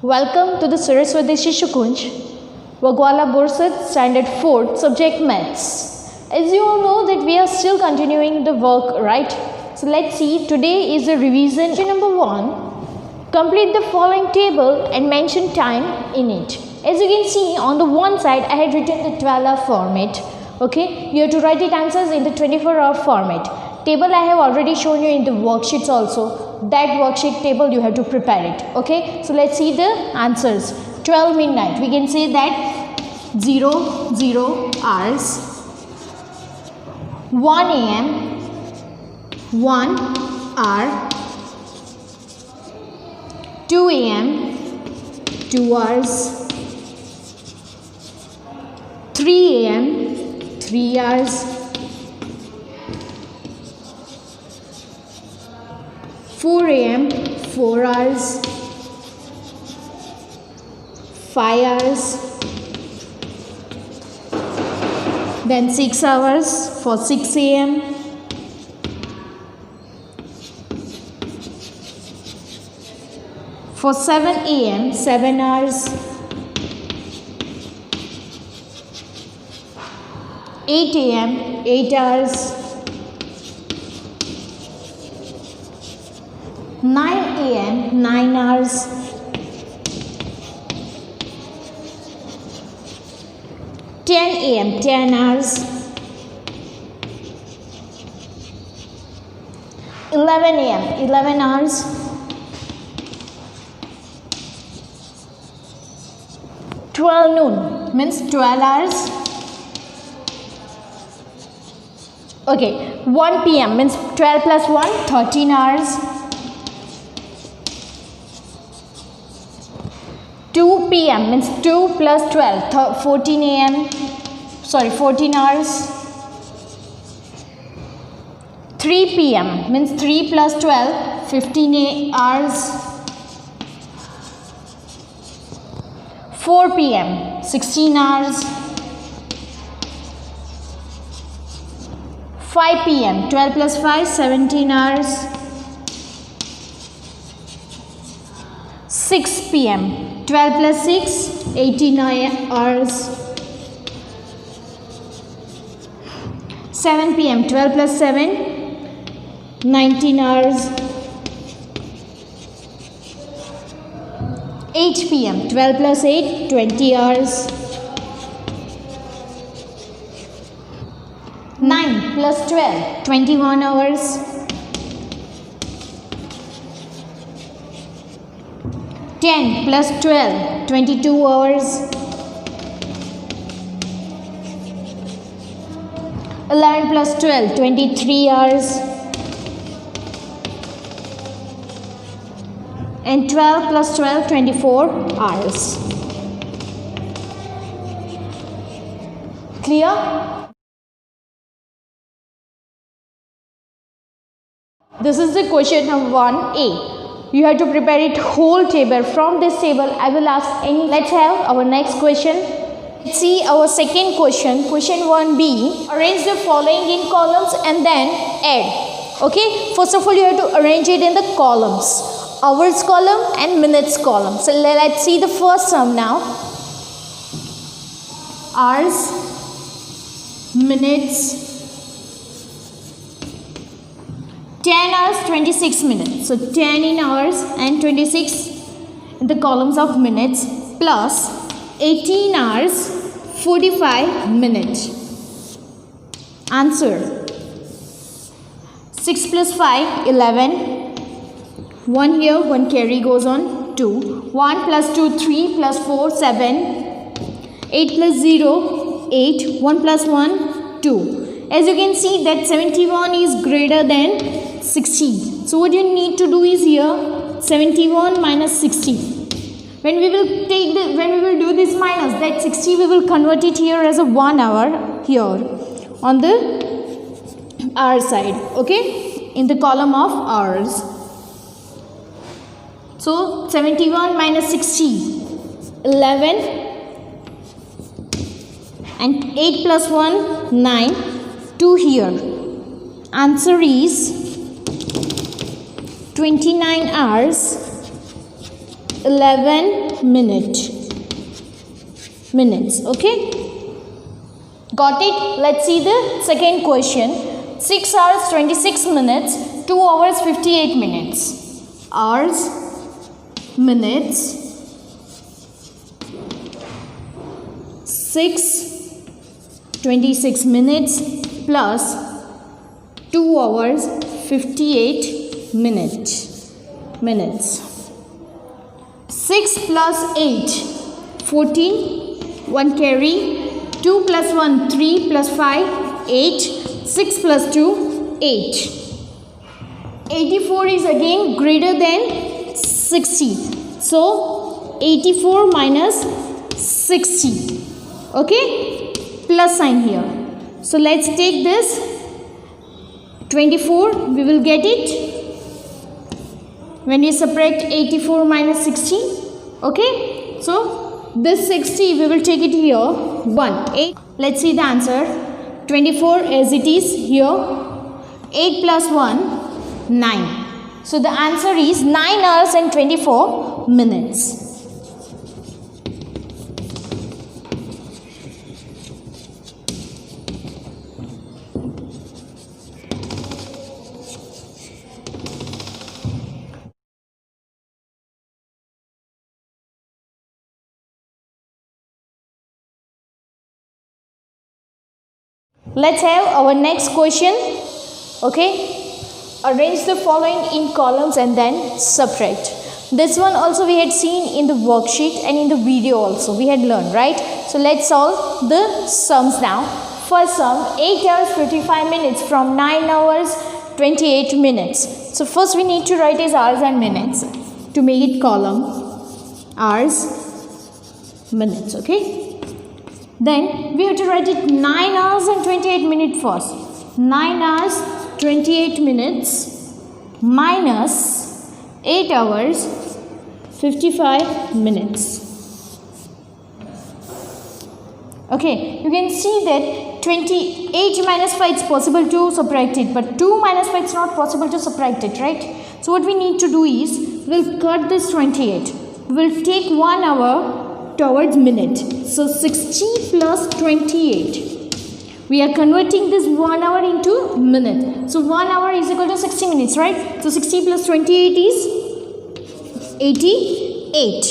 Welcome to the Saraswati Shishukunj, Wagwala Borsad, Standard 4, Subject Maths. As you all know that we are still continuing the work, right? So let's see, today is a revision. Question number 1. Complete the following table and mention time in it. As you can see, on the one side, I had written the 12-hour format. Okay, you have to write the answers in the 24-hour format. Table I have already shown you in the worksheets also. That worksheet table you have to prepare it. Okay, so let's see the answers. 12 midnight, we can say that 00 hours, 1 a.m., 1 hour, 2 a.m., 2 hours, 3 a.m., 3 hours, 4 a.m., 4 hours, 5 hours, then 6 hours for 6 a.m., for 7 a.m., 7 hours, 8 a.m., 8 hours, 9 a.m., 9 hours, 10 a.m., 10 hours, 11 a.m., 11 hours, 12 noon means 12 hours. Okay, 1 p.m. means 12 plus 1, 13 hours. 2 p.m. means 2 plus 12, 14 a.m. Sorry, 14 hours. 3 p.m. means 3 plus 12, 15 hours. 4 p.m. 16 hours. 5 p.m. 12 plus 5, 17 hours. 6 p.m. 12 plus 6, 18 hours. 7 p.m. 12 plus 7, 19 hours. 8 p.m. 12 plus 8, 20 hours. 9 plus 12, 21 hours. 10 plus 12, 22 hours. 11 plus 12, 23 hours. And 12 plus 12, 24 hours. Clear? This is the question number 1A. You have to prepare it whole table. From this table, I will ask any. Let's have our next question. Let's see our second question. Question 1B. Arrange the following in columns and then add. Okay. First of all, you have to arrange it in the columns. Hours column and minutes column. So let's see the first sum now. Hours, minutes, 10 hours 26 minutes, so 10 in hours and 26 in the columns of minutes, plus 18 hours 45 minutes. Answer. 6 plus 5, 11. 1 here, 1 carry goes on, 2. 1 plus 2, 3 plus 4, 7. 8 plus 0, 8. 1 plus 1, 2. As you can see that 71 is greater than 60. So what you need to do is here 71 minus 60. When we will do this minus, that 60 we will convert it here as a 1 hour here on the hour side. Okay, in the column of hours. So 71 minus 60, 11, and 8 plus 1, 9, 2 here. Answer is 29 hours 11 minutes. Okay, got it? Let's see the second question. 6 hours 26 minutes, 2 hours 58 minutes. Hours, minutes, 6 26 minutes plus 2 hours 58 minutes. 6 plus 8 14, 1 carry, 2 plus 1 3 plus 5 8, 6 plus 2 8. 84 is again greater than 60, so 84 minus 60. Okay, plus sign here. So let's take this 24, we will get it when we subtract 84 minus 60. Okay, so this 60 we will take it here 1 8. Let's see the answer. 24 as it is here, 8 plus 1 9. So the answer is 9 hours and 24 minutes. Let's have our next question. Okay, arrange the following in columns and then subtract. This one also we had seen in the worksheet and in the video also we had learned, right? So let's solve the sums now. First sum, 8 hours 55 minutes from 9 hours 28 minutes. So first we need to write as hours and minutes to make it column. Hours, minutes. Okay, then we have to write it 9 hours and 28 minutes first. 9 hours 28 minutes minus 8 hours 55 minutes. Okay, you can see that 28 minus 5 is possible to subtract it, but 2 minus 5 is not possible to subtract it, right? So what we need to do is, we'll cut this 28. We'll take 1 hour towards minute. So 60 plus 28. We are converting this 1 hour into minute. So 1 hour is equal to 60 minutes, right? So 60 plus 28 is 88.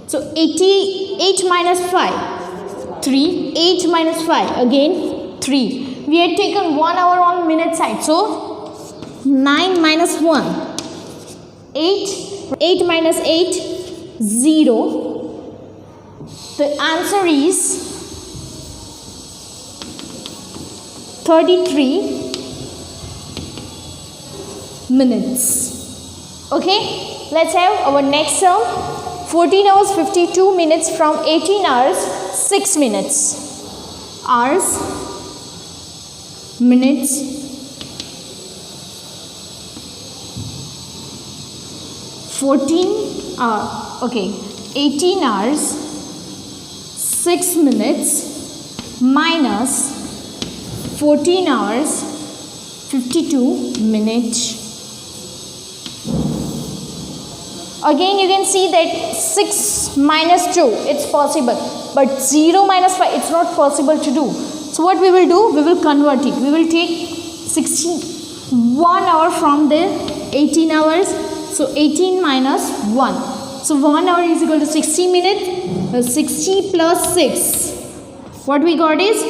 So 88 minus 5. 3. 8 minus 5. Again 3. We had taken 1 hour on minute side. So 9 minus 1. 8. 8 minus 8. 0. The answer is 33 minutes. Okay, let's have our next sum. 14 hours 52 minutes from 18 hours 6 minutes. Hours, minutes, 14 hours. Okay, 18 hours 6 minutes minus 14 hours 52 minutes. Again you can see that 6 minus 2 it's possible, but 0 minus 5 it's not possible to do. So what we will do, we will convert it. We will take 1 hour from the 18 hours. So 18 minus 1. So 1 hour is equal to 60 minutes. 60 plus 6. What we got is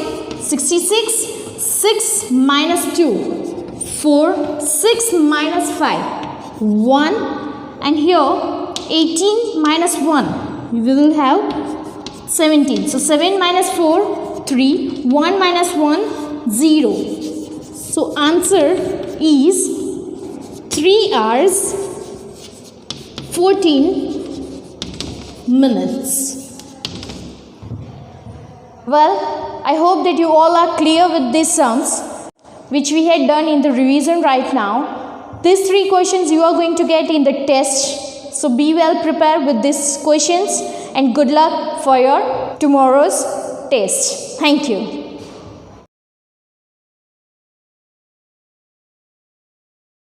66. 6 minus 2. 4. 6 minus 5. 1. And here 18 minus 1. We will have 17. So 7 minus 4. 3. 1 minus 1. 0. So answer is 3 hours 14 minutes. Well, I hope that you all are clear with these sums which we had done in the revision right now. These 3 questions you are going to get in the test. So be well prepared with these questions and good luck for your tomorrow's test. Thank you.